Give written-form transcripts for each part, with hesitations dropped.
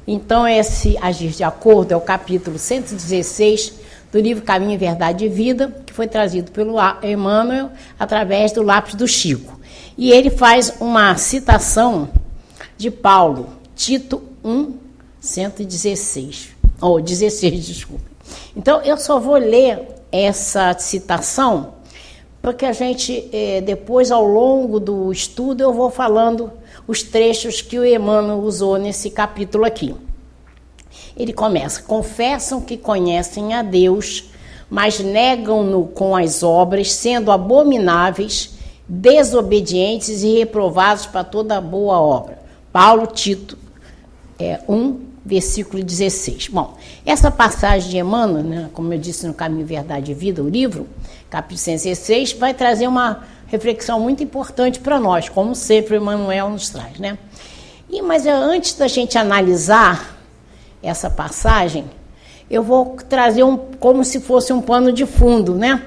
Então, esse Agir de Acordo é o capítulo 116 do livro Caminho, Verdade e Vida, que foi trazido pelo Emmanuel através do lápis do Chico. E ele faz uma citação de Paulo, Tito 1, 116. Ou 16, desculpa. Então, eu só vou ler essa citação, porque a gente, depois, ao longo do estudo, eu vou falando os trechos que o Emmanuel usou nesse capítulo aqui. Ele começa: confessam que conhecem a Deus, mas negam-no com as obras, sendo abomináveis, desobedientes e reprovados para toda boa obra. Paulo, Tito 1, versículo 16. Bom, essa passagem de Emmanuel, né, como eu disse no Caminho, Verdade e Vida, o livro, capítulo 116, vai trazer uma reflexão muito importante para nós, como sempre o Emmanuel nos traz, né? Mas antes da gente analisar essa passagem, eu vou trazer como se fosse um pano de fundo, né?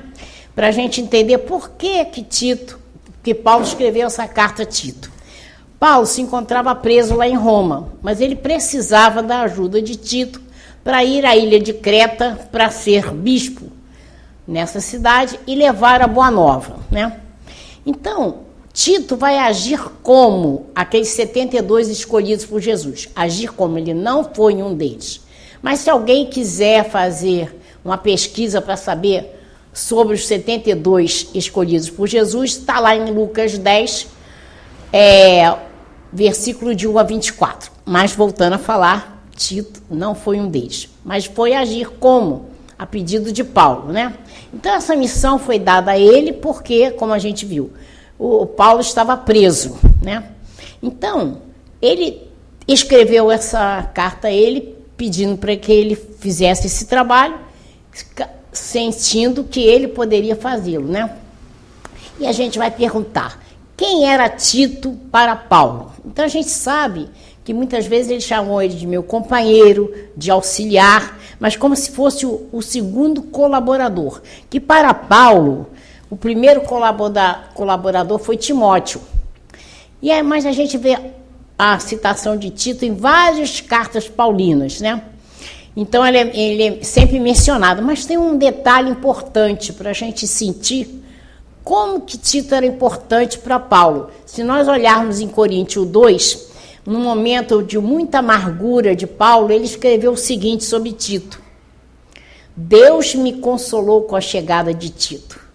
Para a gente entender por que Paulo escreveu essa carta a Tito. Paulo se encontrava preso lá em Roma, mas ele precisava da ajuda de Tito para ir à ilha de Creta para ser bispo nessa cidade e levar a boa nova, né? Então, Tito vai agir como aqueles 72 escolhidos por Jesus. Agir como ele não foi um deles. Mas se alguém quiser fazer uma pesquisa para saber sobre os 72 escolhidos por Jesus, está lá em Lucas 10, versículo de 1 a 24. Mas voltando a falar, Tito não foi um deles, mas foi agir como? A pedido de Paulo, né? Então essa missão foi dada a ele porque, como a gente viu, o Paulo estava preso, né? Então, ele escreveu essa carta a ele, pedindo para que ele fizesse esse trabalho, sentindo que ele poderia fazê-lo, né? E a gente vai perguntar, quem era Tito para Paulo? Então a gente sabe que muitas vezes eles chamam ele de meu companheiro, de auxiliar, mas como se fosse o segundo colaborador, que para Paulo, o primeiro colaborador foi Timóteo. Mas a gente vê a citação de Tito em várias cartas paulinas, né? Então ele é sempre mencionado, mas tem um detalhe importante para a gente sentir como que Tito era importante para Paulo. Se nós olharmos em Coríntios 2, num momento de muita amargura de Paulo, ele escreveu o seguinte sobre Tito: Deus me consolou com a chegada de Tito.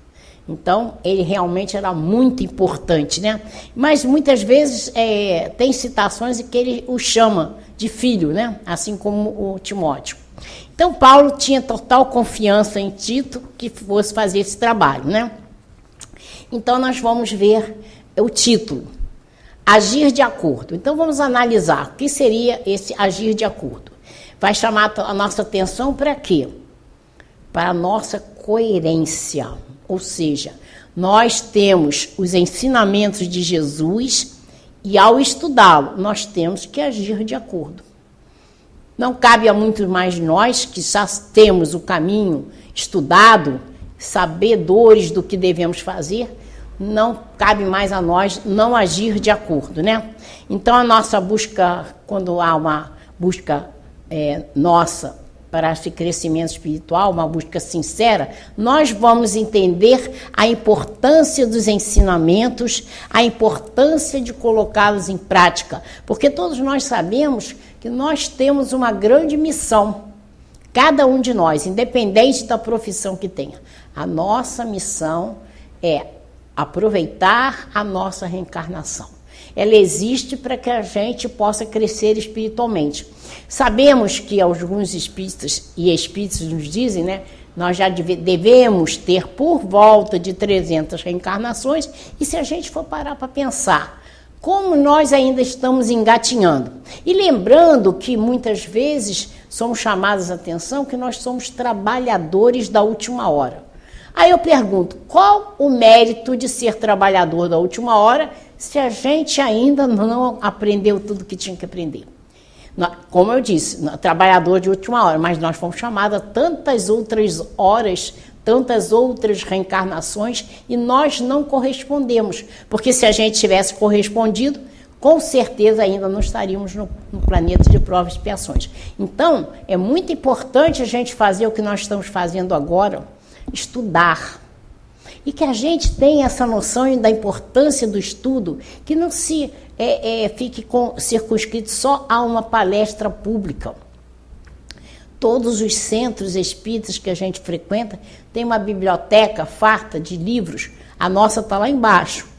Então, ele realmente era muito importante, né? Mas muitas vezes tem citações em que ele o chama de filho, né? Assim como o Timóteo. Então, Paulo tinha total confiança em Tito que fosse fazer esse trabalho, né? Então, nós vamos ver o título, Agir de Acordo. Então, vamos analisar o que seria esse agir de acordo. Vai chamar a nossa atenção para quê? Para a nossa coerência. Ou seja, nós temos os ensinamentos de Jesus e, ao estudá-lo, nós temos que agir de acordo. Não cabe a muitos mais de nós, que já temos o caminho estudado, sabedores do que devemos fazer, não cabe mais a nós não agir de acordo, né? Então, a nossa busca, quando há uma busca nossa para esse crescimento espiritual, uma busca sincera, nós vamos entender a importância dos ensinamentos, a importância de colocá-los em prática, porque todos nós sabemos que nós temos uma grande missão, cada um de nós, independente da profissão que tenha. A nossa missão é aproveitar a nossa reencarnação. Ela existe para que a gente possa crescer espiritualmente. Sabemos que alguns espíritas e espíritos nos dizem, né, nós já devemos ter por volta de 300 reencarnações, e se a gente for parar para pensar, como nós ainda estamos engatinhando. E lembrando que muitas vezes somos chamados a atenção que nós somos trabalhadores da última hora. Aí eu pergunto, qual o mérito de ser trabalhador da última hora se a gente ainda não aprendeu tudo que tinha que aprender? Como eu disse, trabalhador de última hora, mas nós fomos chamados a tantas outras horas, tantas outras reencarnações, e nós não correspondemos. Porque se a gente tivesse correspondido, com certeza ainda não estaríamos no planeta de provas e expiações. Então, é muito importante a gente fazer o que nós estamos fazendo agora, estudar. E que a gente tenha essa noção da importância do estudo, que não se fique circunscrito só a uma palestra pública. Todos os centros espíritas que a gente frequenta tem uma biblioteca farta de livros, a nossa está lá embaixo,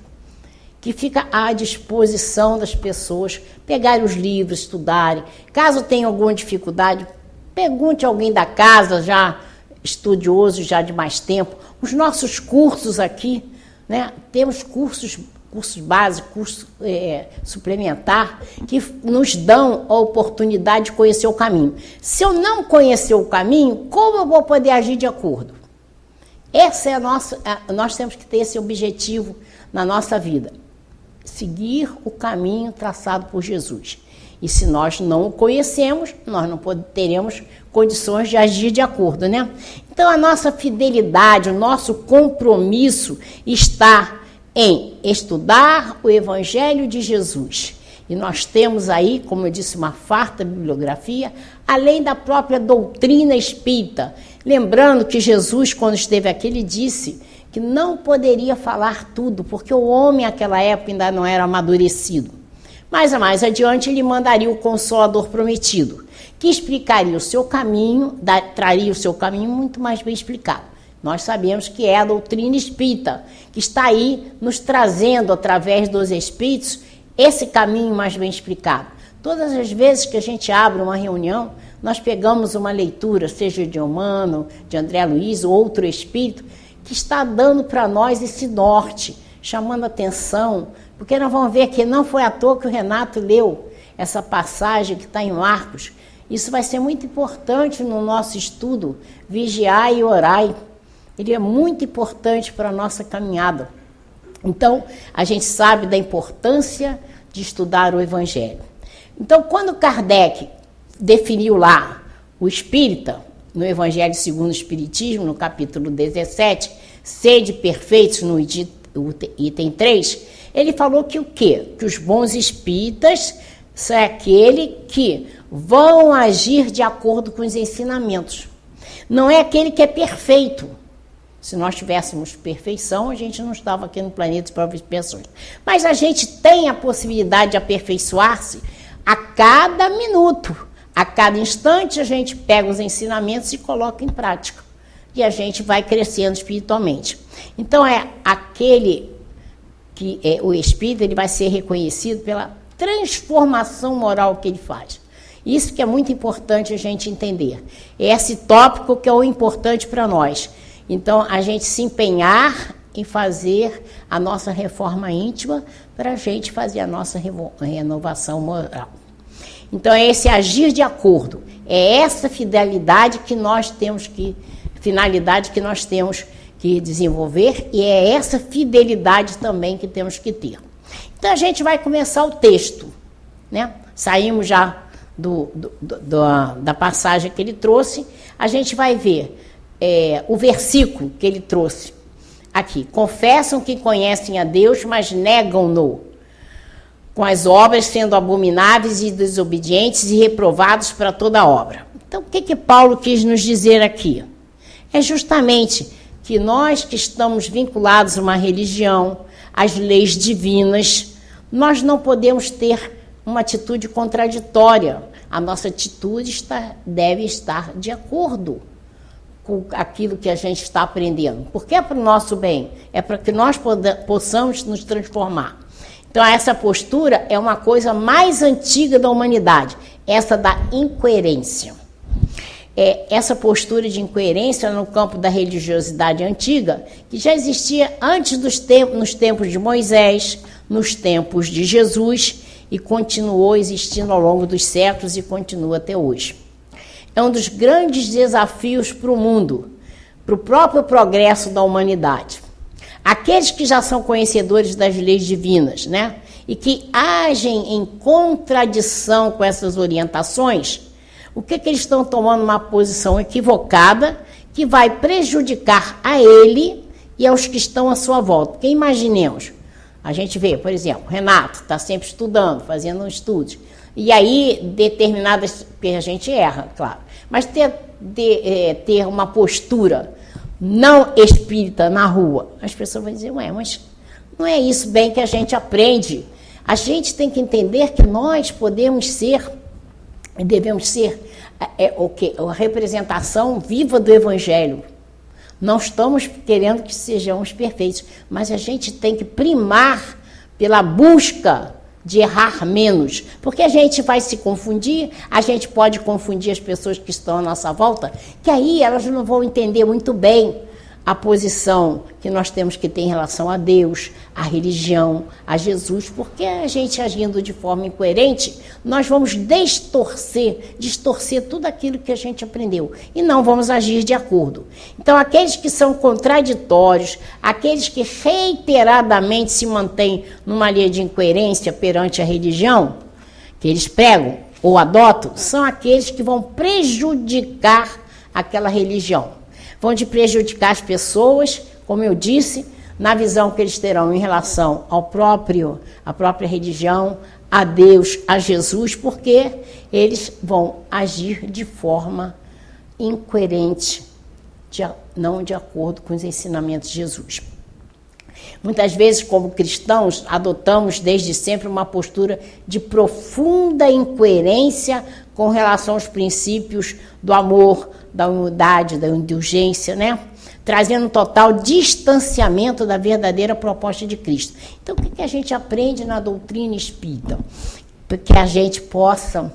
que fica à disposição das pessoas pegarem os livros, estudarem. Caso tenha alguma dificuldade, pergunte a alguém da casa, já estudioso, já de mais tempo. Os nossos cursos aqui, né, temos cursos básicos, curso suplementar, que nos dão a oportunidade de conhecer o caminho. Se eu não conhecer o caminho, como eu vou poder agir de acordo? Essa é nós temos que ter esse objetivo na nossa vida. Seguir o caminho traçado por Jesus. E se nós não o conhecemos, nós não teremos condições de agir de acordo, né? Então, a nossa fidelidade, o nosso compromisso está em estudar o Evangelho de Jesus. E nós temos aí, como eu disse, uma farta bibliografia, além da própria doutrina espírita. Lembrando que Jesus, quando esteve aqui, ele disse que não poderia falar tudo, porque o homem naquela época ainda não era amadurecido. Mas mais adiante ele mandaria o Consolador prometido, que explicaria o seu caminho, traria o seu caminho muito mais bem explicado. Nós sabemos que é a doutrina espírita, que está aí nos trazendo, através dos espíritos, esse caminho mais bem explicado. Todas as vezes que a gente abre uma reunião, nós pegamos uma leitura, seja de Emmanuel, de André Luiz ou outro espírito, que está dando para nós esse norte, chamando a atenção, porque nós vamos ver que não foi à toa que o Renato leu essa passagem que está em Marcos. Isso vai ser muito importante no nosso estudo, vigiai e orai. Ele é muito importante para a nossa caminhada. Então, a gente sabe da importância de estudar o Evangelho. Então, quando Kardec definiu lá o espírita, no Evangelho segundo o Espiritismo, no capítulo 17, sede perfeitos, no item 3, ele falou que o quê? Que os bons espíritas são aquele que vão agir de acordo com os ensinamentos. Não é aquele que é perfeito. Se nós tivéssemos perfeição, a gente não estava aqui no planeta de provas e expiações. Mas a gente tem a possibilidade de aperfeiçoar-se a cada minuto. A cada instante a gente pega os ensinamentos e coloca em prática. E a gente vai crescendo espiritualmente. Então é aquele que o espírito, ele vai ser reconhecido pela transformação moral que ele faz. Isso que é muito importante a gente entender. É esse tópico que é o importante para nós. Então, a gente se empenhar em fazer a nossa reforma íntima para a gente fazer a nossa renovação moral. Então, é esse agir de acordo, é essa finalidade que nós temos que desenvolver e é essa fidelidade também que temos que ter. Então, a gente vai começar o texto, né? Saímos já da passagem que ele trouxe, a gente vai ver o versículo que ele trouxe aqui. Confessam que conhecem a Deus, mas negam-no, com as obras sendo abomináveis e desobedientes e reprovados para toda obra. Então, o que Paulo quis nos dizer aqui? É justamente que nós que estamos vinculados a uma religião, às leis divinas, nós não podemos ter uma atitude contraditória. A nossa atitude deve estar de acordo com aquilo que a gente está aprendendo. Porque é para o nosso bem, é para que nós possamos nos transformar. Então, essa postura é uma coisa mais antiga da humanidade, essa da incoerência. Essa postura de incoerência no campo da religiosidade antiga, que já existia antes nos tempos de Moisés, nos tempos de Jesus, e continuou existindo ao longo dos séculos e continua até hoje. É um dos grandes desafios para o mundo, para o próprio progresso da humanidade. Aqueles que já são conhecedores das leis divinas, né, e que agem em contradição com essas orientações, o que eles estão tomando? Uma posição equivocada que vai prejudicar a ele e aos que estão à sua volta. Porque imaginemos, A gente vê, por exemplo, Renato está sempre estudando, fazendo estudos. E aí, determinadas... A gente erra, claro. Mas ter uma postura não espírita na rua, as pessoas vão dizer, ué, mas não é isso bem que a gente aprende. A gente tem que entender que nós podemos ser, devemos ser a representação viva do Evangelho. Não estamos querendo que sejamos perfeitos, mas a gente tem que primar pela busca de errar menos, porque a gente vai se confundir, a gente pode confundir as pessoas que estão à nossa volta, que aí elas não vão entender muito bem a posição que nós temos que ter em relação a Deus, a religião, a Jesus, porque a gente agindo de forma incoerente, nós vamos distorcer tudo aquilo que a gente aprendeu e não vamos agir de acordo. Então, aqueles que são contraditórios, aqueles que reiteradamente se mantêm numa linha de incoerência perante a religião, que eles pregam ou adotam, são aqueles que vão prejudicar aquela religião. Vão de prejudicar as pessoas, como eu disse, na visão que eles terão em relação à própria religião, a Deus, a Jesus, porque eles vão agir de forma incoerente, não de acordo com os ensinamentos de Jesus. Muitas vezes, como cristãos, adotamos desde sempre uma postura de profunda incoerência com relação aos princípios do amor, da humildade, da indulgência, né? Trazendo um total distanciamento da verdadeira proposta de Cristo. Então, o que a gente aprende na doutrina espírita? Que a gente possa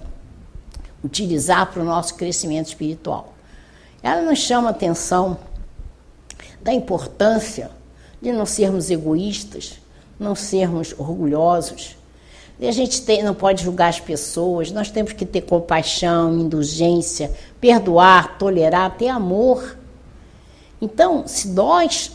utilizar para o nosso crescimento espiritual. Ela nos chama a atenção da importância de não sermos egoístas, não sermos orgulhosos. A gente não pode julgar as pessoas, nós temos que ter compaixão, indulgência, perdoar, tolerar, ter amor. Então, se nós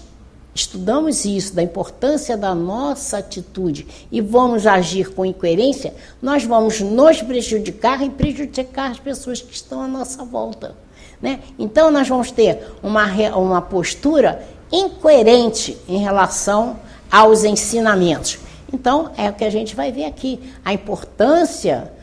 estudamos isso, da importância da nossa atitude e vamos agir com incoerência, nós vamos nos prejudicar e prejudicar as pessoas que estão à nossa volta, né? Então, nós vamos ter uma postura incoerente em relação aos ensinamentos. Então, é o que a gente vai ver aqui, a importância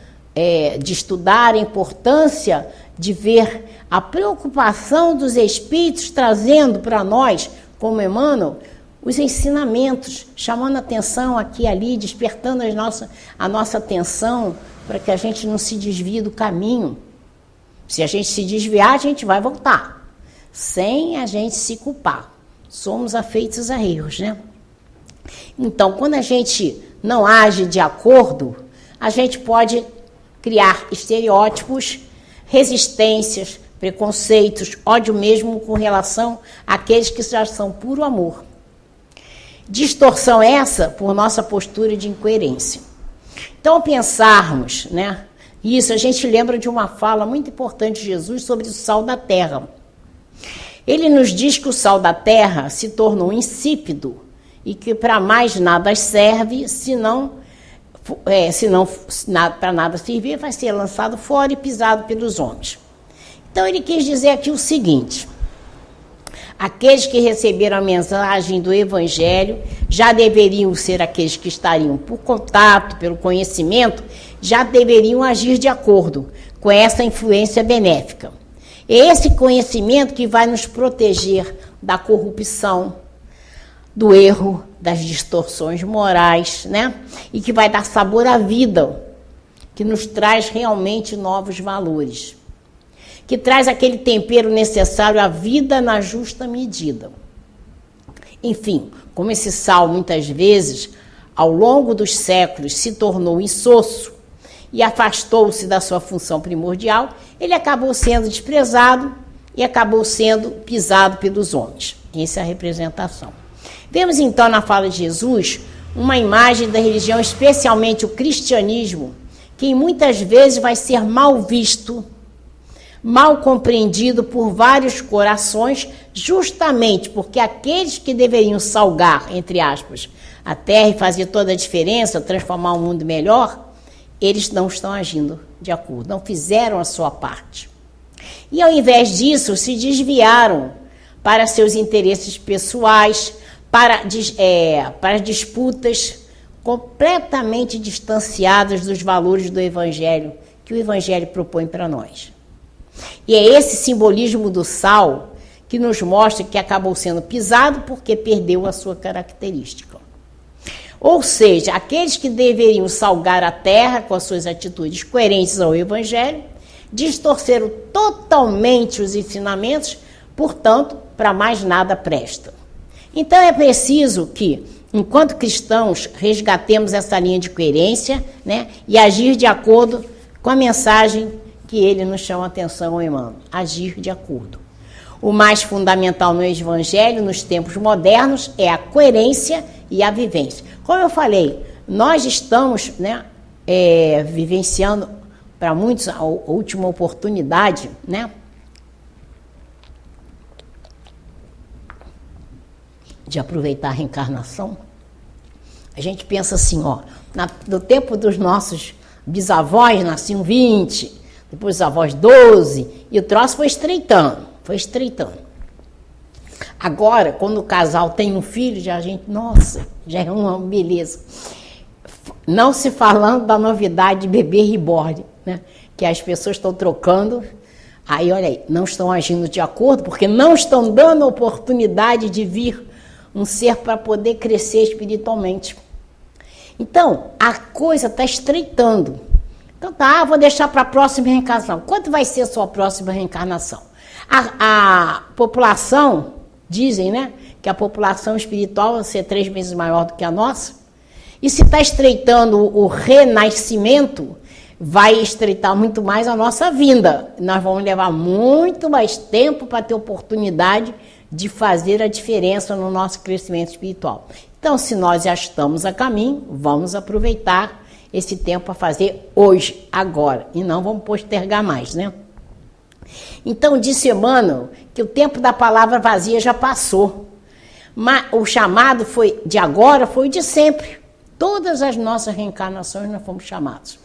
de estudar, a importância de ver a preocupação dos espíritos trazendo para nós, como Emmanuel, os ensinamentos, chamando a atenção aqui e ali, despertando a nossa atenção para que a gente não se desvie do caminho. Se a gente se desviar, a gente vai voltar, sem a gente se culpar. Somos afeitos a erros, né? Então, quando a gente não age de acordo, a gente pode criar estereótipos, resistências, preconceitos, ódio mesmo com relação àqueles que já são puro amor. Distorção essa por nossa postura de incoerência. Então, ao pensarmos, né, isso, a gente lembra de uma fala muito importante de Jesus sobre o sal da terra. Ele nos diz que o sal da terra se tornou insípido e que para mais nada serve, se não para nada servir, vai ser lançado fora e pisado pelos homens. Então, ele quis dizer aqui o seguinte: aqueles que receberam a mensagem do Evangelho já deveriam ser aqueles que estariam por contato, pelo conhecimento, já deveriam agir de acordo com essa influência benéfica. É esse conhecimento que vai nos proteger da corrupção, do erro, das distorções morais, né? E que vai dar sabor à vida, que nos traz realmente novos valores, que traz aquele tempero necessário à vida na justa medida. Enfim, como esse sal muitas vezes, ao longo dos séculos, se tornou insosso e afastou-se da sua função primordial, ele acabou sendo desprezado e acabou sendo pisado pelos homens. Essa é a representação. Vemos então na fala de Jesus uma imagem da religião, especialmente o cristianismo, que muitas vezes vai ser mal visto, mal compreendido por vários corações, justamente porque aqueles que deveriam salgar, entre aspas, a terra e fazer toda a diferença, transformar o mundo melhor, eles não estão agindo de acordo, não fizeram a sua parte. E ao invés disso, se desviaram para seus interesses pessoais, para disputas, completamente distanciadas dos valores do Evangelho, que o Evangelho propõe para nós. E é esse simbolismo do sal que nos mostra que acabou sendo pisado porque perdeu a sua característica. Ou seja, aqueles que deveriam salgar a terra com as suas atitudes coerentes ao Evangelho, distorceram totalmente os ensinamentos, portanto, para mais nada presta. Então é preciso que, enquanto cristãos, resgatemos essa linha de coerência, né, e agir de acordo com a mensagem que ele nos chama a atenção, irmão, agir de acordo. O mais fundamental no Evangelho, nos tempos modernos, é a coerência e a vivência. Como eu falei, nós estamos, né, vivenciando, para muitos, a última oportunidade, né, de aproveitar a reencarnação. A gente pensa assim, ó, no tempo dos nossos bisavós, nasciam 20, depois os avós 12, e o troço foi estreitando. Agora, quando o casal tem um filho, já a gente, nossa, já é uma beleza. Não se falando da novidade de bebê reborn, né? Que as pessoas estão trocando, aí olha aí, não estão agindo de acordo, porque não estão dando oportunidade de vir um ser para poder crescer espiritualmente. Então, a coisa está estreitando. Então tá, vou deixar para a próxima reencarnação. Quanto vai ser a sua próxima reencarnação? A população, dizem, né, que a população espiritual vai ser 3 vezes maior do que a nossa. E se está estreitando o renascimento, vai estreitar muito mais a nossa vinda. Nós vamos levar muito mais tempo para ter oportunidade de fazer a diferença no nosso crescimento espiritual. Então, se nós já estamos a caminho, vamos aproveitar esse tempo para fazer hoje, agora, e não vamos postergar mais, né? Então, disse Emmanuel que o tempo da palavra vazia já passou. Mas o chamado foi de agora, foi o de sempre. Todas as nossas reencarnações nós fomos chamados.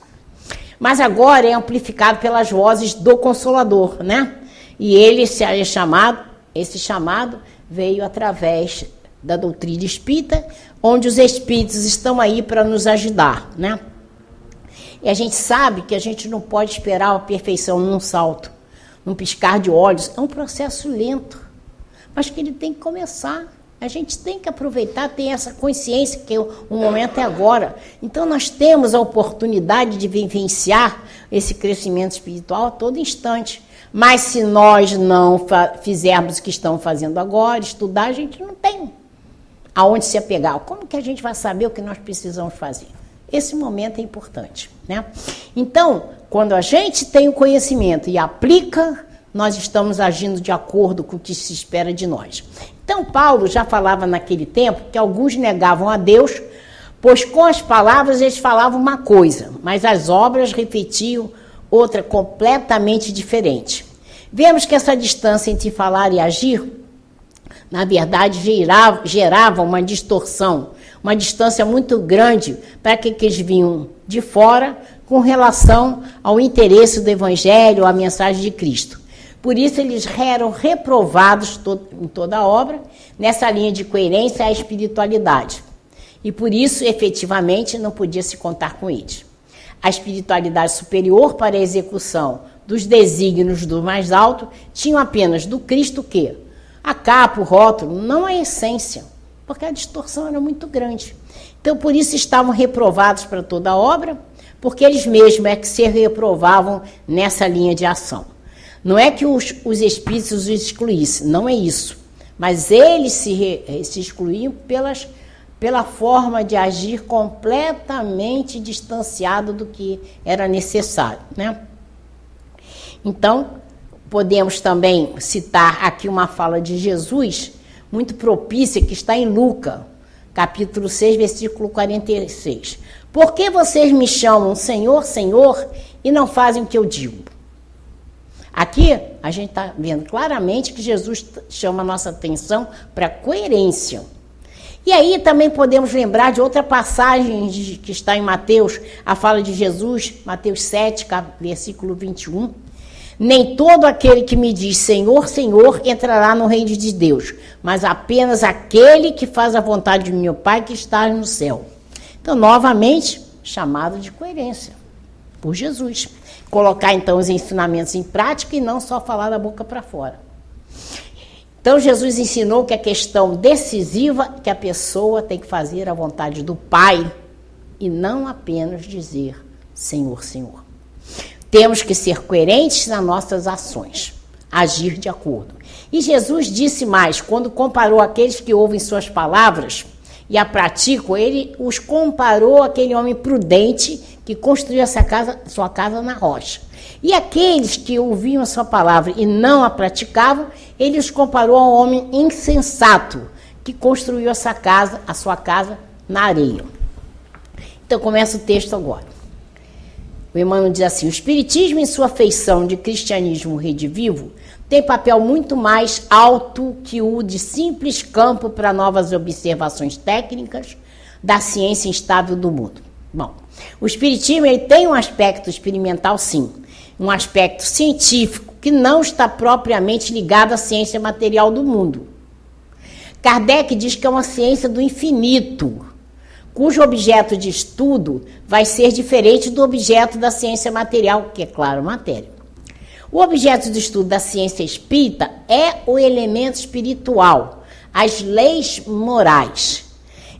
Mas agora é amplificado pelas vozes do Consolador, né? E esse chamado veio através da doutrina espírita, onde os espíritos estão aí para nos ajudar, né? E a gente sabe que a gente não pode esperar a perfeição num salto, num piscar de olhos. É um processo lento, mas que ele tem que começar. A gente tem que aproveitar, ter essa consciência que o momento é agora. Então, nós temos a oportunidade de vivenciar esse crescimento espiritual a todo instante. Mas se nós não fizermos o que estamos fazendo agora, estudar, a gente não tem aonde se apegar. Como que a gente vai saber o que nós precisamos fazer? Esse momento é importante, né? Então, quando a gente tem o conhecimento e aplica, nós estamos agindo de acordo com o que se espera de nós. Então, Paulo já falava naquele tempo que alguns negavam a Deus, pois com as palavras eles falavam uma coisa, mas as obras repetiam outra completamente diferente. Vemos que essa distância entre falar e agir, na verdade, gerava uma distorção, uma distância muito grande para que eles vinham de fora com relação ao interesse do Evangelho, à mensagem de Cristo. Por isso, eles eram reprovados em toda a obra, nessa linha de coerência à espiritualidade. E por isso, efetivamente, não podia se contar com eles. A espiritualidade superior para a execução dos desígnios do mais alto tinham apenas do Cristo o quê? A capa, o rótulo, não a essência, porque a distorção era muito grande. Então, por isso, estavam reprovados para toda a obra, porque eles mesmos é que se reprovavam nessa linha de ação. Não é que os espíritos os excluíssem, não é isso. Mas eles se excluíam pela forma de agir completamente distanciado do que era necessário, né? Então, podemos também citar aqui uma fala de Jesus, muito propícia, que está em Lucas, capítulo 6, versículo 46. Por que vocês me chamam Senhor, Senhor, e não fazem o que eu digo? Aqui, a gente está vendo claramente que Jesus chama a nossa atenção para a coerência. E aí também podemos lembrar de outra passagem que está em Mateus, a fala de Jesus, Mateus 7, versículo 21. Nem todo aquele que me diz Senhor, Senhor, entrará no reino de Deus, mas apenas aquele que faz a vontade de meu Pai que está no céu. Então, novamente, chamado de coerência por Jesus. Colocar, então, os ensinamentos em prática e não só falar da boca para fora. Então, Jesus ensinou que a questão decisiva é que a pessoa tem que fazer a vontade do Pai e não apenas dizer Senhor, Senhor. Temos que ser coerentes nas nossas ações, agir de acordo. E Jesus disse mais, quando comparou aqueles que ouvem suas palavras e a praticam, ele os comparou àquele homem prudente que construiu sua casa na rocha. E aqueles que ouviam a sua palavra e não a praticavam, ele os comparou ao homem insensato que construiu a sua casa na areia. Então começa o texto agora. O Emmanuel diz assim: o Espiritismo, em sua feição de cristianismo redivivo, tem papel muito mais alto que o de simples campo para novas observações técnicas da ciência instável do mundo. Bom, o Espiritismo ele tem um aspecto experimental, sim, um aspecto científico que não está propriamente ligado à ciência material do mundo. Kardec diz que é uma ciência do infinito, cujo objeto de estudo vai ser diferente do objeto da ciência material, que é, claro, matéria. O objeto de estudo da ciência espírita é o elemento espiritual, as leis morais.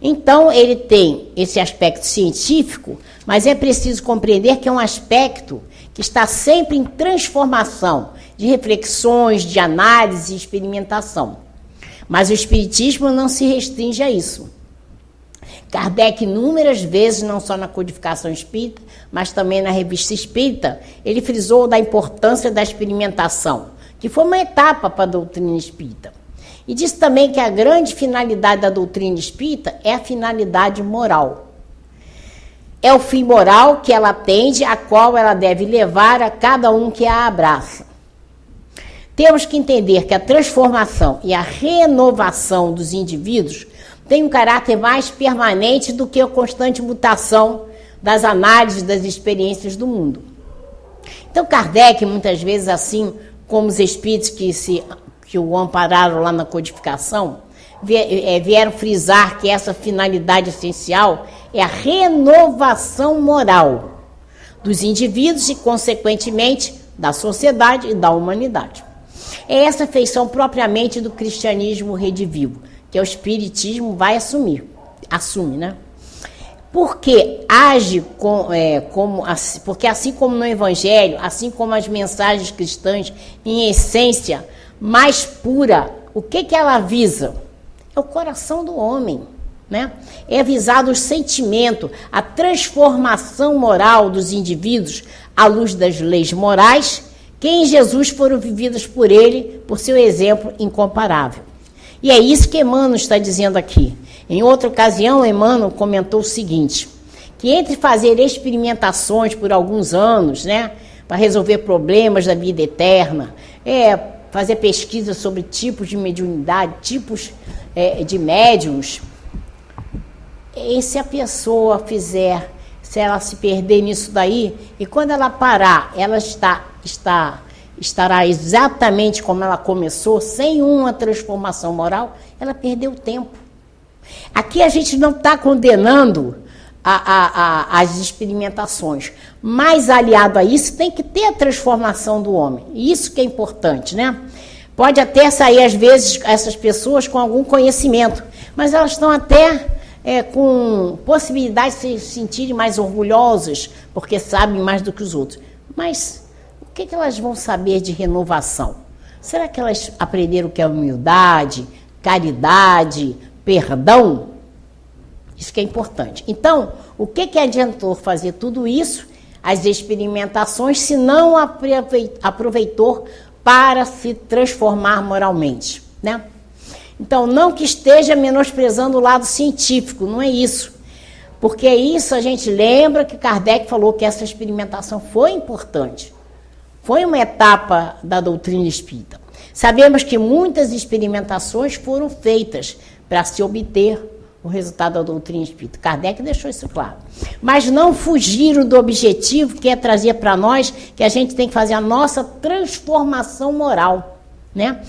Então, ele tem esse aspecto científico, mas é preciso compreender que é um aspecto que está sempre em transformação, de reflexões, de análise e experimentação. Mas o Espiritismo não se restringe a isso. Kardec, inúmeras vezes, não só na Codificação Espírita, mas também na Revista Espírita, ele frisou da importância da experimentação, que foi uma etapa para a doutrina espírita. E disse também que a grande finalidade da doutrina espírita é a finalidade moral. É o fim moral que ela atende, a qual ela deve levar a cada um que a abraça. Temos que entender que a transformação e a renovação dos indivíduos tem um caráter mais permanente do que a constante mutação das análises das experiências do mundo. Então, Kardec, muitas vezes, assim como os espíritos que o ampararam lá na codificação, vieram frisar que essa finalidade essencial é a renovação moral dos indivíduos e, consequentemente, da sociedade e da humanidade. É essa feição propriamente do cristianismo redivivo, que o Espiritismo assume, né? Porque age porque assim como no Evangelho, assim como as mensagens cristãs, em essência mais pura, o que ela visa? É o coração do homem, né? É visado o sentimento, a transformação moral dos indivíduos à luz das leis morais, que em Jesus foram vividas por ele, por seu exemplo incomparável. E é isso que Emmanuel está dizendo aqui. Em outra ocasião, Emmanuel comentou o seguinte, que entre fazer experimentações por alguns anos, né, para resolver problemas da vida eterna, fazer pesquisa sobre tipos de mediunidade, tipos de médiuns, e se a pessoa se ela se perder nisso daí, e quando ela parar, ela estará exatamente como ela começou, sem uma transformação moral, ela perdeu tempo. Aqui a gente não está condenando as experimentações, mas aliado a isso tem que ter a transformação do homem. Isso que é importante, né? Pode até sair, às vezes, essas pessoas com algum conhecimento, mas elas estão até com possibilidade de se sentirem mais orgulhosas, porque sabem mais do que os outros. Mas o que elas vão saber de renovação? Será que elas aprenderam o que é humildade, caridade, perdão? Isso que é importante. Então, o que adiantou fazer tudo isso, as experimentações, se não aproveitou para se transformar moralmente, né? Então, não que esteja menosprezando o lado científico, não é isso. Porque isso a gente lembra que Kardec falou que essa experimentação foi importante. Foi uma etapa da doutrina espírita. Sabemos que muitas experimentações foram feitas para se obter o resultado da doutrina espírita. Kardec deixou isso claro. Mas não fugiram do objetivo que é trazer para nós que a gente tem que fazer a nossa transformação moral, né?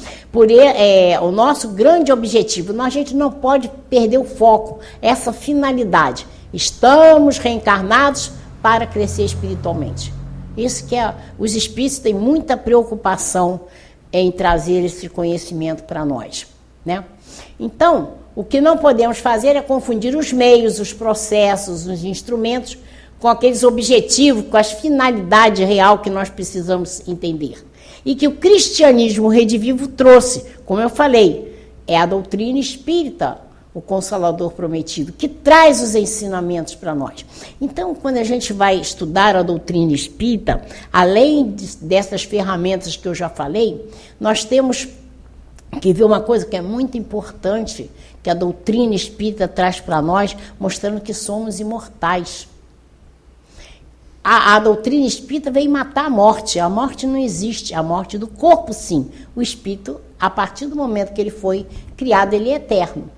O nosso grande objetivo, a gente não pode perder o foco, essa finalidade, Estamos reencarnados para crescer espiritualmente. Isso que os espíritos têm muita preocupação em trazer esse conhecimento para nós, né? Então, o que não podemos fazer é confundir os meios, os processos, os instrumentos com aqueles objetivos, com as finalidades real que nós precisamos entender. E que o cristianismo redivivo trouxe, como eu falei, é a doutrina espírita, o Consolador prometido, que traz os ensinamentos para nós. Então, quando a gente vai estudar a doutrina espírita, além dessas ferramentas que eu já falei, nós temos que ver uma coisa que é muito importante, que a doutrina espírita traz para nós, mostrando que somos imortais. A doutrina espírita veio matar a morte não existe, a morte do corpo sim, o espírito, a partir do momento que ele foi criado, ele é eterno.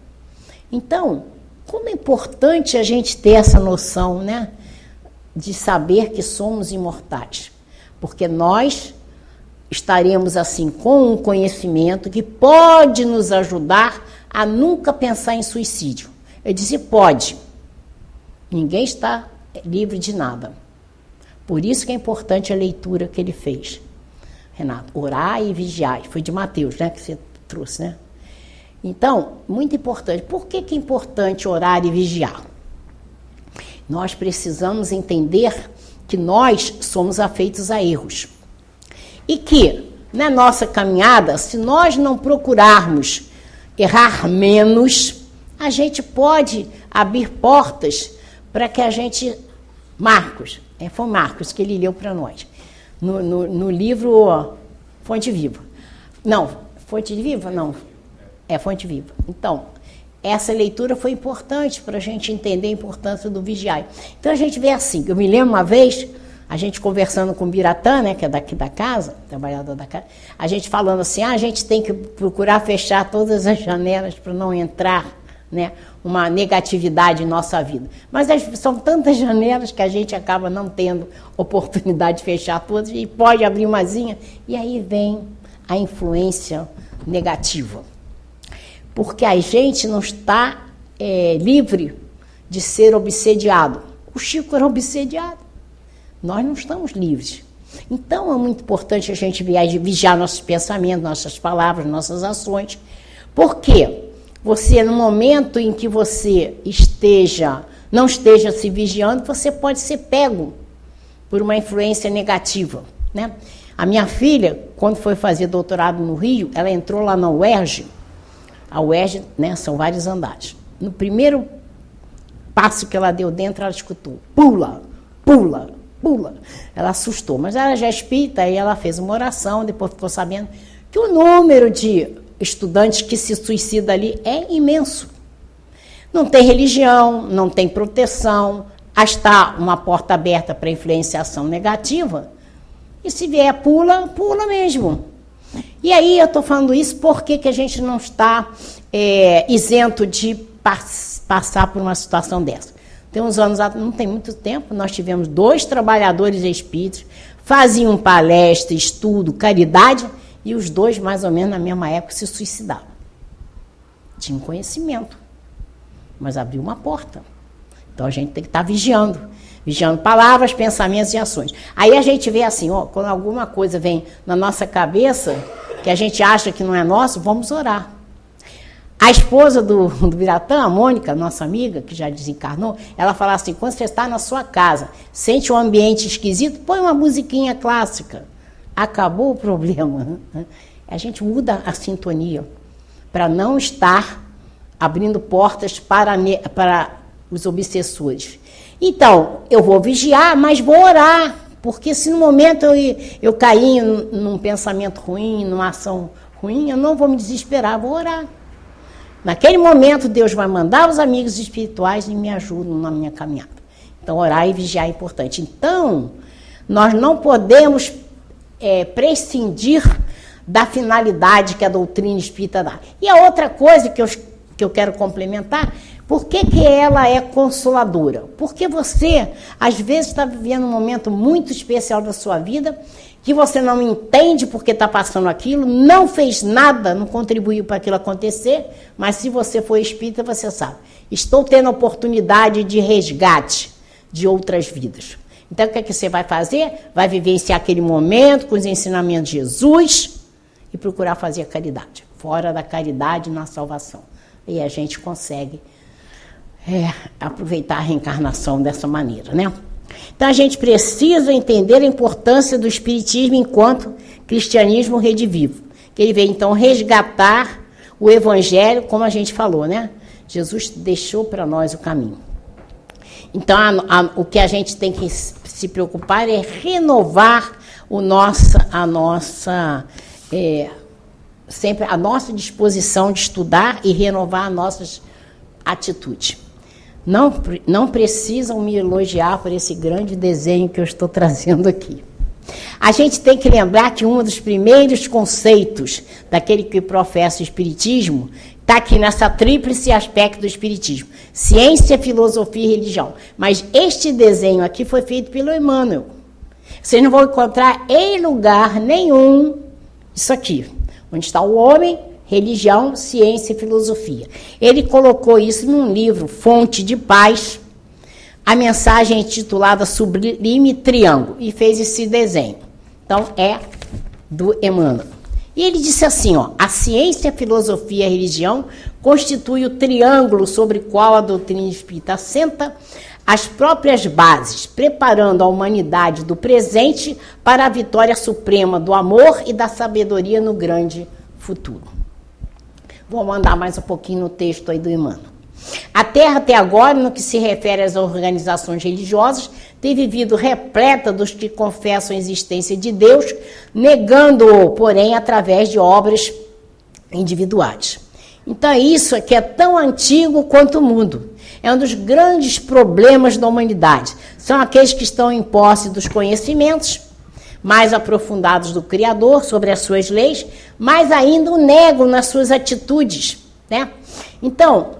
Então, como é importante a gente ter essa noção, né, de saber que somos imortais, porque nós estaremos assim com um conhecimento que pode nos ajudar a nunca pensar em suicídio. Eu disse pode, ninguém está livre de nada. Por isso que é importante a leitura que ele fez. Renato, orar e vigiar. Foi de Mateus, né, que você trouxe, né? Então, muito importante. Por que é importante orar e vigiar? Nós precisamos entender que nós somos afeitos a erros. E que, na nossa caminhada, se nós não procurarmos errar menos, a gente pode abrir portas para que a gente... Foi Marcos que ele leu para nós, no livro Fonte Viva. Não, Fonte Viva? Não, é Fonte Viva. Então, essa leitura foi importante para a gente entender a importância do vigiar. Então, a gente vê assim, eu me lembro uma vez, a gente conversando com o Biratã, né, que é daqui da casa, trabalhador da casa, a gente falando assim, a gente tem que procurar fechar todas as janelas para não entrar, né, uma negatividade em nossa vida. Mas são tantas janelas que a gente acaba não tendo oportunidade de fechar todas e pode abrir umazinha, e aí vem a influência negativa. Porque a gente não está livre de ser obsediado. O Chico era obsediado. Nós não estamos livres. Então é muito importante a gente vigiar nossos pensamentos, nossas palavras, nossas ações. Por quê? Você, no momento em que você não esteja se vigiando, você pode ser pego por uma influência negativa, né? A minha filha, quando foi fazer doutorado no Rio, ela entrou lá na UERJ. A UERJ, né, são vários andares. No primeiro passo que ela deu dentro, ela escutou, pula, pula, pula. Ela assustou, mas ela já é espírita, aí ela fez uma oração, depois ficou sabendo que o número de estudantes que se suicidam ali é imenso. Não tem religião, não tem proteção, está uma porta aberta para influenciação negativa, e se vier pula, pula mesmo. E aí eu estou falando isso porque que a gente não está isento de passar por uma situação dessa. Tem uns anos, não tem muito tempo, nós tivemos 2 trabalhadores espíritas, faziam palestra, estudo, caridade, e os 2, mais ou menos, na mesma época, se suicidavam. Tinham conhecimento, mas abriu uma porta. Então, a gente tem que estar vigiando palavras, pensamentos e ações. Aí a gente vê assim, ó, quando alguma coisa vem na nossa cabeça, que a gente acha que não é nosso, vamos orar. A esposa do Biratã, a Mônica, nossa amiga, que já desencarnou, ela fala assim, quando você está na sua casa, sente um ambiente esquisito, põe uma musiquinha clássica. Acabou o problema. A gente muda a sintonia para não estar abrindo portas para os obsessores. Então, eu vou vigiar, mas vou orar, porque se no momento eu cair num pensamento ruim, numa ação ruim, eu não vou me desesperar, vou orar. Naquele momento, Deus vai mandar os amigos espirituais e me ajudam na minha caminhada. Então, orar e vigiar é importante. Então, nós não podemos prescindir da finalidade que a doutrina espírita dá. E a outra coisa que eu quero complementar, por que ela é consoladora? Porque você, às vezes, está vivendo um momento muito especial da sua vida que você não entende porque está passando aquilo, não fez nada, não contribuiu para aquilo acontecer, mas se você for espírita, você sabe. Estou tendo oportunidade de resgate de outras vidas. Então, o que é que você vai fazer? Vai vivenciar aquele momento com os ensinamentos de Jesus e procurar fazer a caridade. Fora da caridade, na salvação. E a gente consegue aproveitar a reencarnação dessa maneira, né? Então, a gente precisa entender a importância do Espiritismo enquanto cristianismo redivivo. Que ele veio, então, resgatar o Evangelho, como a gente falou, né? Jesus deixou para nós o caminho. Então, o que a gente tem que se preocupar é renovar sempre a nossa disposição de estudar e renovar as nossas atitudes. Não precisam me elogiar por esse grande desenho que eu estou trazendo aqui. A gente tem que lembrar que um dos primeiros conceitos daquele que professa o Espiritismo está aqui nessa tríplice aspecto do Espiritismo: ciência, filosofia e religião. Mas este desenho aqui foi feito pelo Emmanuel. Vocês não vão encontrar em lugar nenhum isso aqui, onde está o homem, religião, ciência e filosofia. Ele colocou isso num livro, Fonte de Paz, a mensagem intitulada Sublime Triângulo, e fez esse desenho. Então, é do Emmanuel. E ele disse assim, a ciência, a filosofia e a religião constituem o triângulo sobre o qual a doutrina espírita assenta as próprias bases, preparando a humanidade do presente para a vitória suprema do amor e da sabedoria no grande futuro. Vou mandar mais um pouquinho no texto aí do Emmanuel. A Terra, até agora, no que se refere às organizações religiosas, tem vivido repleta dos que confessam a existência de Deus, negando-o, porém, através de obras individuais. Então, isso aqui é tão antigo quanto o mundo. É um dos grandes problemas da humanidade. São aqueles que estão em posse dos conhecimentos mais aprofundados do Criador sobre as suas leis, mas ainda o negam nas suas atitudes, né? Então,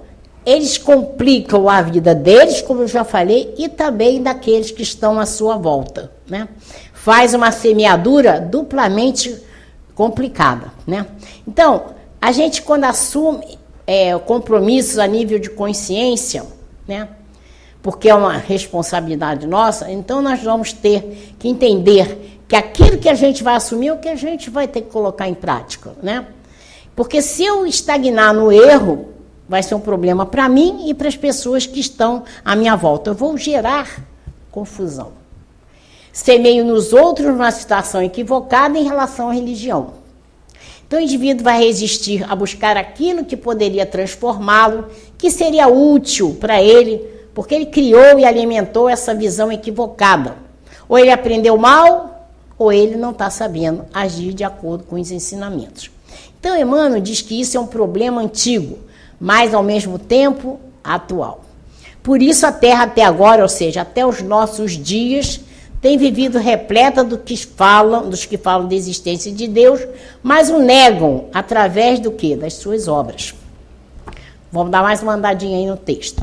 eles complicam a vida deles, como eu já falei, e também daqueles que estão à sua volta, né? Faz uma semeadura duplamente complicada, né? Então, a gente, quando assume compromissos a nível de consciência, né? Porque é uma responsabilidade nossa, então nós vamos ter que entender que aquilo que a gente vai assumir é o que a gente vai ter que colocar em prática, né? Porque se eu estagnar no erro, vai ser um problema para mim e para as pessoas que estão à minha volta. Eu vou gerar confusão. Semeio nos outros uma situação equivocada em relação à religião. Então, o indivíduo vai resistir a buscar aquilo que poderia transformá-lo, que seria útil para ele, porque ele criou e alimentou essa visão equivocada. Ou ele aprendeu mal, ou ele não está sabendo agir de acordo com os ensinamentos. Então, Emmanuel diz que isso é um problema antigo, mas, ao mesmo tempo, atual. Por isso, a Terra até agora, ou seja, até os nossos dias, tem vivido repleta dos que falam da existência de Deus, mas o negam através do quê? Das suas obras. Vamos dar mais uma andadinha aí no texto.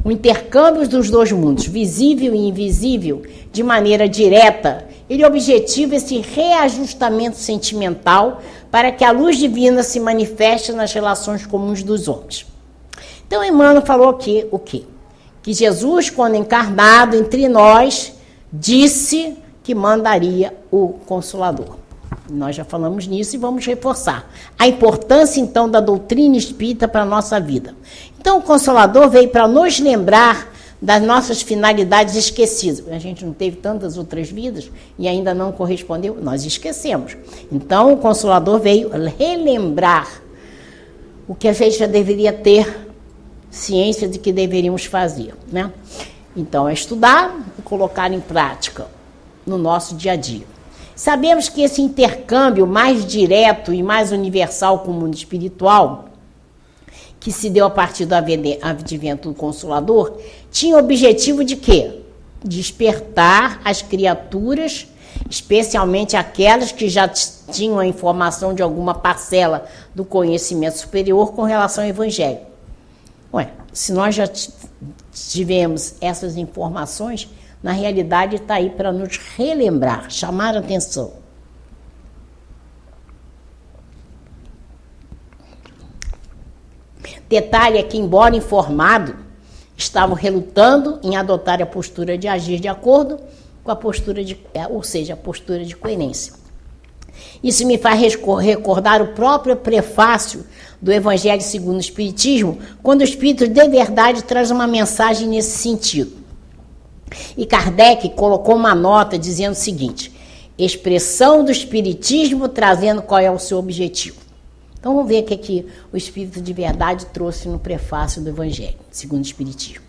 O intercâmbio dos dois mundos, visível e invisível, de maneira direta, ele objetiva esse reajustamento sentimental para que a luz divina se manifeste nas relações comuns dos homens. Então, Emmanuel falou aqui o quê? Que Jesus, quando encarnado entre nós, disse que mandaria o Consolador. Nós já falamos nisso e vamos reforçar a importância, então, da doutrina espírita para a nossa vida. Então, o Consolador veio para nos lembrar das nossas finalidades esquecidas. A gente não teve tantas outras vidas e ainda não correspondeu, nós esquecemos. Então, o Consolador veio relembrar o que a gente já deveria ter ciência de que deveríamos fazer, né? Então, é estudar e colocar em prática no nosso dia a dia. Sabemos que esse intercâmbio mais direto e mais universal com o mundo espiritual, que se deu a partir do advento do Consolador, tinha o objetivo de quê? Despertar as criaturas, especialmente aquelas que já tinham a informação de alguma parcela do conhecimento superior com relação ao Evangelho. Se nós já tivemos essas informações, na realidade está aí para nos relembrar, chamar a atenção, Detalhe é que, embora informado, estavam relutando em adotar a postura de agir de acordo com a postura ou seja, a postura de coerência. Isso me faz recordar o próprio prefácio do Evangelho segundo o Espiritismo, quando o Espírito de verdade traz uma mensagem nesse sentido. E Kardec colocou uma nota dizendo o seguinte: expressão do Espiritismo trazendo qual é o seu objetivo. Então vamos ver o que o Espírito de verdade trouxe no prefácio do Evangelho segundo o Espiritismo.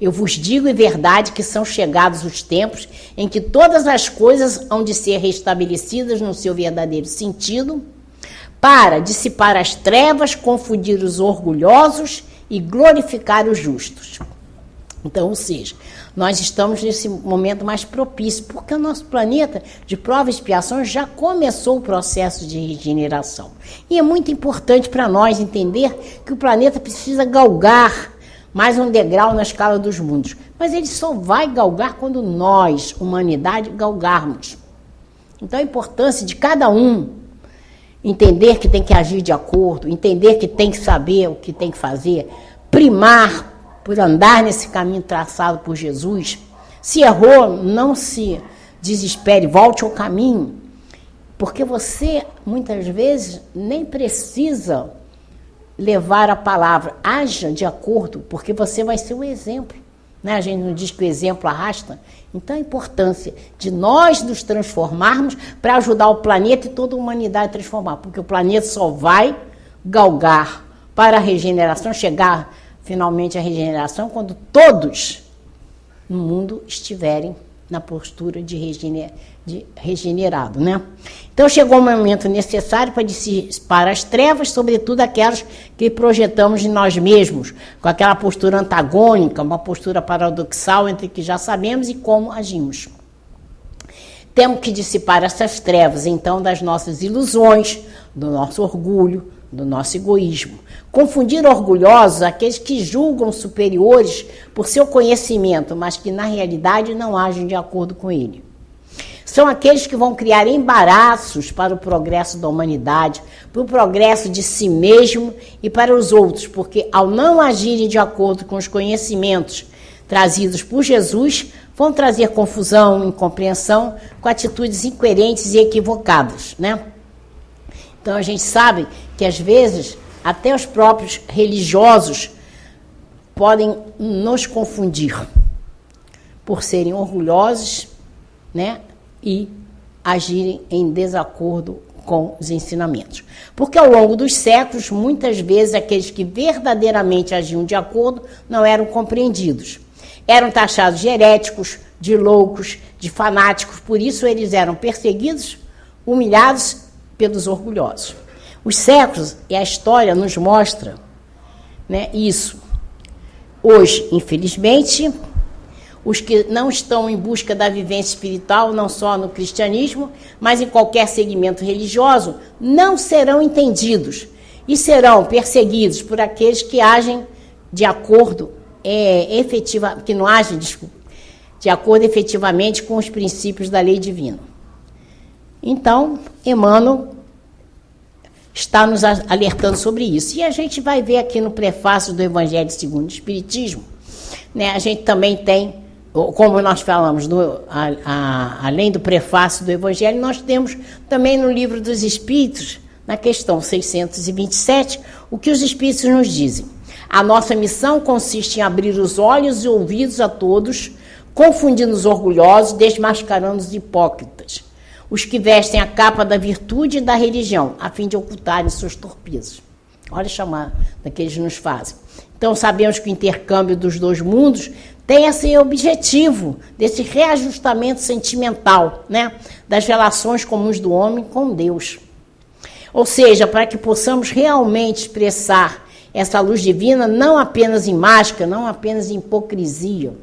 Eu vos digo em verdade que são chegados os tempos em que todas as coisas hão de ser restabelecidas no seu verdadeiro sentido, para dissipar as trevas, confundir os orgulhosos e glorificar os justos. Então, ou seja, nós estamos nesse momento mais propício, porque o nosso planeta de prova e expiação já começou o processo de regeneração. E é muito importante para nós entender que o planeta precisa galgar mais um degrau na escala dos mundos. Mas ele só vai galgar quando nós, humanidade, galgarmos. Então a importância de cada um entender que tem que agir de acordo, entender que tem que saber o que tem que fazer, primar por andar nesse caminho traçado por Jesus. Se errou, não se desespere, volte ao caminho, porque você, muitas vezes, nem precisa levar a palavra, haja de acordo, porque você vai ser o exemplo. Né? A gente não diz que o exemplo arrasta. Então a importância de nós nos transformarmos para ajudar o planeta e toda a humanidade a transformar, porque o planeta só vai galgar para a regeneração, chegar finalmente à regeneração, quando todos no mundo estiverem na postura de regenerado, né? Então chegou o momento necessário para dissipar as trevas, sobretudo aquelas que projetamos em nós mesmos, com aquela postura antagônica, uma postura paradoxal entre o que já sabemos e como agimos. Temos que dissipar essas trevas, então, das nossas ilusões, do nosso orgulho, do nosso egoísmo. Confundir orgulhosos aqueles que julgam superiores por seu conhecimento, mas que na realidade não agem de acordo com ele. São aqueles que vão criar embaraços para o progresso da humanidade, para o progresso de si mesmo e para os outros, porque ao não agirem de acordo com os conhecimentos trazidos por Jesus, vão trazer confusão, incompreensão, com atitudes incoerentes e equivocadas, né? Então a gente sabe que às vezes até os próprios religiosos podem nos confundir por serem orgulhosos, né, e agirem em desacordo com os ensinamentos. Porque ao longo dos séculos, muitas vezes aqueles que verdadeiramente agiam de acordo não eram compreendidos. Eram taxados de heréticos, de loucos, de fanáticos, por isso eles eram perseguidos, humilhados pelos orgulhosos. Os séculos e a história nos mostra, né, isso. Hoje, infelizmente, os que não estão em busca da vivência espiritual, não só no cristianismo, mas em qualquer segmento religioso, não serão entendidos e serão perseguidos por aqueles que agem de acordo que não agem, de acordo efetivamente com os princípios da lei divina. Então, Emmanuel está nos alertando sobre isso. E a gente vai ver aqui no prefácio do Evangelho segundo o Espiritismo, né, a gente também tem, como nós falamos, além do prefácio do Evangelho, nós temos também no Livro dos Espíritos, na questão 627, o que os Espíritos nos dizem. A nossa missão consiste em abrir os olhos e ouvidos a todos, confundindo os orgulhosos, desmascarando os hipócritas, os que vestem a capa da virtude e da religião, a fim de ocultarem suas torpezas. Olha a chamada que eles nos fazem. Então, sabemos que o intercâmbio dos dois mundos tem esse objetivo, desse reajustamento sentimental, né, das relações comuns do homem com Deus. Ou seja, para que possamos realmente expressar essa luz divina, não apenas em máscara, não apenas em hipocrisia.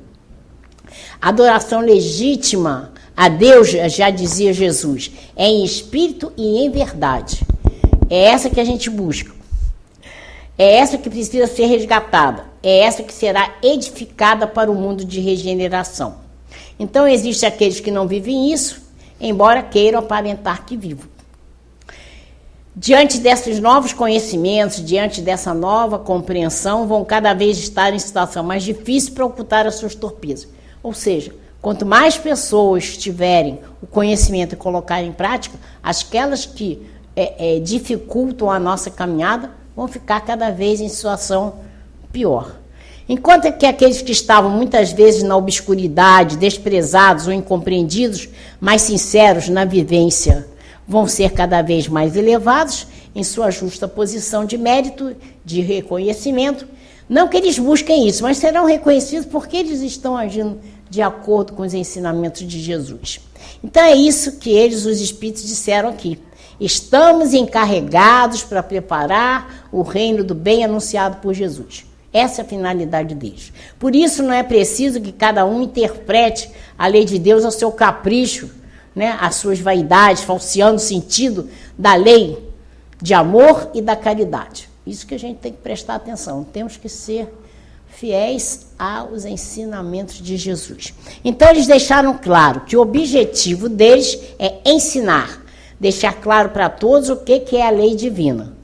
A adoração legítima a Deus, já dizia Jesus, é em espírito e em verdade. É essa que a gente busca. É essa que precisa ser resgatada. É essa que será edificada para o mundo de regeneração. Então, existem aqueles que não vivem isso, embora queiram aparentar que vivam. diante desses novos conhecimentos, diante dessa nova compreensão, vão cada vez estar em situação mais difícil para ocultar as suas torpezas. Ou seja, quanto mais pessoas tiverem o conhecimento e colocarem em prática, aquelas que dificultam a nossa caminhada vão ficar cada vez em situação pior. Enquanto que aqueles que estavam muitas vezes na obscuridade, desprezados ou incompreendidos, mais sinceros na vivência, vão ser cada vez mais elevados em sua justa posição de mérito, de reconhecimento. Não que eles busquem isso, mas serão reconhecidos porque eles estão agindo de acordo com os ensinamentos de Jesus. Então é isso que eles, os Espíritos, disseram aqui. Estamos encarregados para preparar o reino do bem anunciado por Jesus. Essa é a finalidade deles. Por isso não é preciso que cada um interprete a lei de Deus ao seu capricho, né, as suas vaidades, falseando o sentido da lei de amor e da caridade. Isso que a gente tem que prestar atenção. Temos que ser fiéis aos ensinamentos de Jesus. Então, eles deixaram claro que o objetivo deles é ensinar, deixar claro para todos o que é a lei divina.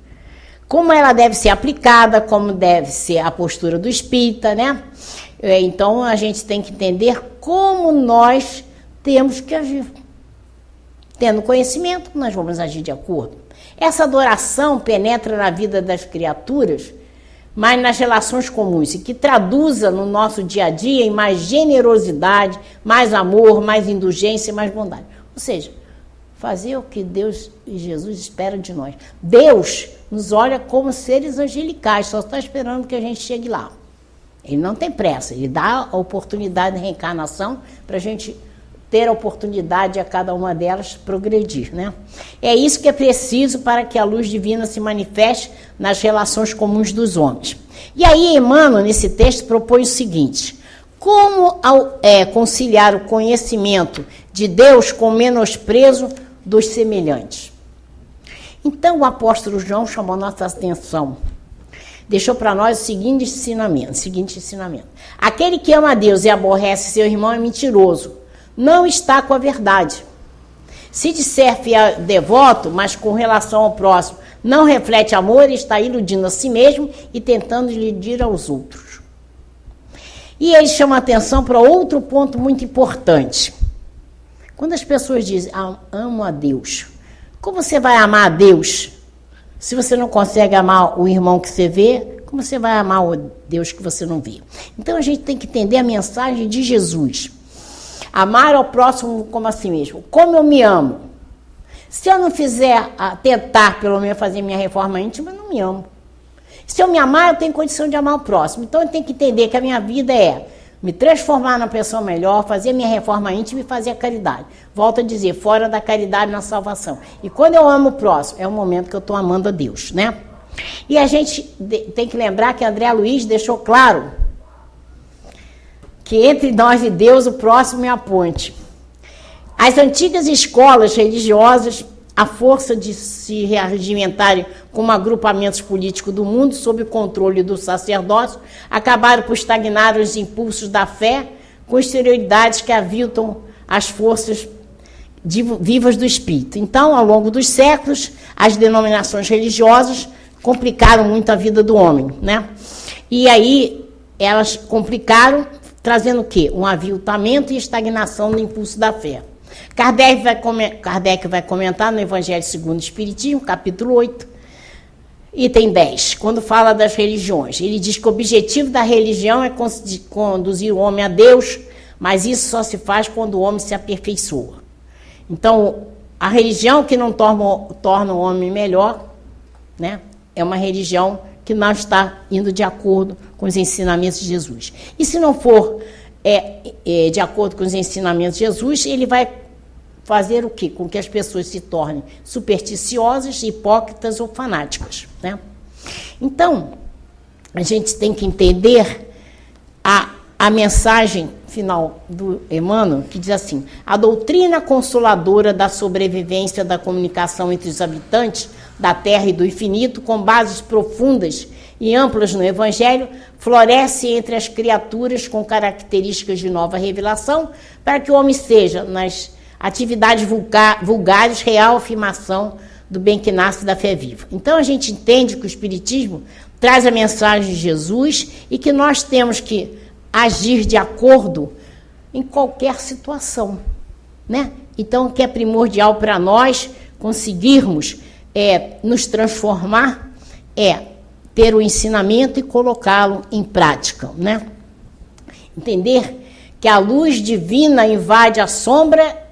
Como ela deve ser aplicada, como deve ser a postura do espírita, né? Então, a gente tem que entender como nós temos que agir. Tendo conhecimento, nós vamos agir de acordo. Essa adoração penetra na vida das criaturas, mas nas relações comuns, e que traduza no nosso dia a dia em mais generosidade, mais amor, mais indulgência, mais bondade. Ou seja, fazer o que Deus e Jesus esperam de nós. Deus nos olha como seres angelicais, só está esperando que a gente chegue lá. Ele não tem pressa, ele dá a oportunidade de reencarnação para a gente ter a oportunidade a cada uma delas progredir, né? É isso que é preciso para que a luz divina se manifeste nas relações comuns dos homens. E aí, Emmanuel, nesse texto, propõe o seguinte: como conciliar o conhecimento de Deus com o menosprezo dos semelhantes? Então, o apóstolo João chamou nossa atenção, deixou para nós o seguinte ensinamento. Aquele que ama a Deus e aborrece seu irmão é mentiroso, não está com a verdade. Se disser fiel devoto, mas com relação ao próximo não reflete amor, está iludindo a si mesmo e tentando iludir aos outros. E ele chama a atenção para outro ponto muito importante. Quando as pessoas dizem, amo a Deus, como você vai amar a Deus se você não consegue amar o irmão que você vê? Como você vai amar o Deus que você não vê? Então a gente tem que entender a mensagem de Jesus. Amar ao próximo como a si mesmo. Como eu me amo. Se eu não fizer, tentar pelo menos fazer minha reforma íntima, eu não me amo. Se eu me amar, eu tenho condição de amar o próximo. Então eu tenho que entender que a minha vida é me transformar numa pessoa melhor, fazer minha reforma íntima e fazer a caridade. Volto a dizer, fora da caridade na salvação. E quando eu amo o próximo, é o momento que eu estou amando a Deus, né? E a gente tem que lembrar que André Luiz deixou claro que entre nós e Deus o próximo é a ponte. As antigas escolas religiosas, à força de se regimentarem como agrupamentos políticos do mundo sob o controle do sacerdócio, acabaram por estagnar os impulsos da fé com exterioridades que aviltam as forças vivas do espírito. Então, ao longo dos séculos, as denominações religiosas complicaram muito a vida do homem, né? E aí elas complicaram, trazendo o quê? Um aviltamento e estagnação do impulso da fé. Kardec vai comentar no Evangelho segundo o Espiritismo, capítulo 8, item 10, quando fala das religiões. Ele diz que o objetivo da religião é conduzir o homem a Deus, mas isso só se faz quando o homem se aperfeiçoa. Então, a religião que não torna o homem melhor, né, é uma religião que não está indo de acordo com os ensinamentos de Jesus. E se não for de acordo com os ensinamentos de Jesus, ele vai fazer o quê? Com que as pessoas se tornem supersticiosas, hipócritas ou fanáticas, né? Então, a gente tem que entender a mensagem final do Emmanuel, que diz assim: a doutrina consoladora da sobrevivência da comunicação entre os habitantes da Terra e do infinito, com bases profundas e amplas no Evangelho, floresce entre as criaturas com características de nova revelação, para que o homem seja, nas atividades vulgares, real afirmação do bem que nasce da fé viva. Então a gente entende que o Espiritismo traz a mensagem de Jesus e que nós temos que agir de acordo em qualquer situação, né? Então, o que é primordial para nós conseguirmos nos transformar é ter o ensinamento e colocá-lo em prática, né? Entender que a luz divina invade a sombra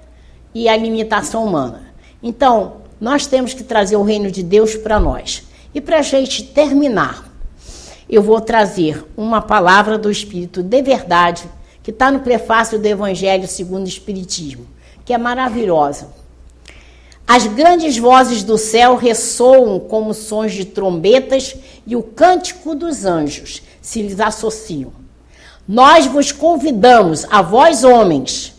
e a limitação humana. Então, nós temos que trazer o reino de Deus para nós. E para a gente terminar, eu vou trazer uma palavra do Espírito de verdade, que está no prefácio do Evangelho segundo o Espiritismo, que é maravilhosa. As grandes vozes do céu ressoam como sons de trombetas e o cântico dos anjos se lhes associam. Nós vos convidamos, a vós homens,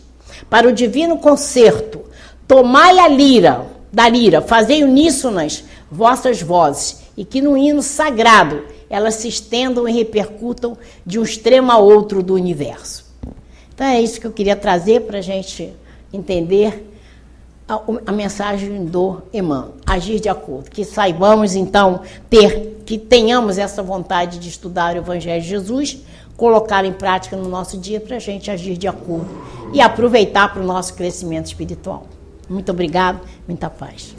para o divino concerto. Tomai a lira, fazei uníssonas vossas vozes, e que no hino sagrado elas se estendam e repercutam de um extremo a outro do universo. Então é isso que eu queria trazer para a gente entender a mensagem do Emmanuel, agir de acordo, que saibamos então que tenhamos essa vontade de estudar o Evangelho de Jesus, colocar em prática no nosso dia para a gente agir de acordo e aproveitar para o nosso crescimento espiritual. Muito obrigado, muita paz.